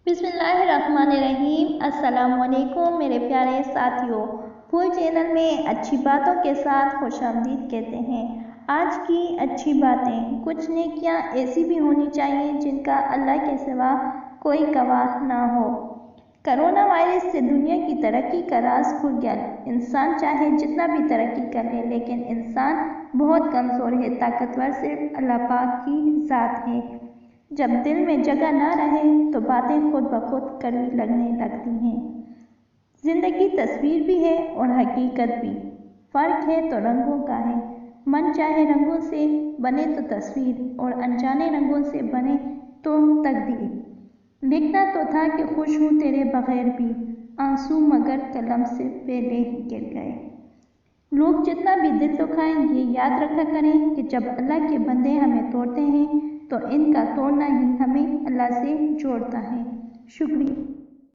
बिस्मिल्लाहिर्रहमानिर्रहीम। अस्सलाम वालेकुम मेरे प्यारे साथियों। फूल चैनल में अच्छी बातों के साथ खुशामदीद कहते हैं। आज की अच्छी बातें, कुछ नेकियां ऐसी भी होनी चाहिए जिनका अल्लाह के सिवा कोई गवाह ना हो। कोरोना वायरस से दुनिया की तरक्की का राज खुल गया। इंसान चाहे जितना भी तरक्की कर ले, लेकिन इंसान बहुत कमज़ोर है। ताकतवर सिर्फ अल्लाह पाक की ज़ात है। जब दिल में जगह ना रहे तो बातें खुद ब खुद कड़वी लगने लगती हैं। जिंदगी तस्वीर भी है और हकीकत भी। फ़र्क है तो रंगों का है। मन चाहे रंगों से बने तो तस्वीर, और अनजाने रंगों से बने तो तकदीर। लिखना तो था कि खुश हूँ तेरे बगैर भी, आंसू मगर कलम से पहले ही गिर गए। लोग जितना भी दिल दुखाएं, ये याद रखा करें कि जब अल्लाह के बंदे हमें तोड़ते हैं तो इनका तोड़ना ही हमें अल्लाह से जोड़ता है। शुक्रिया।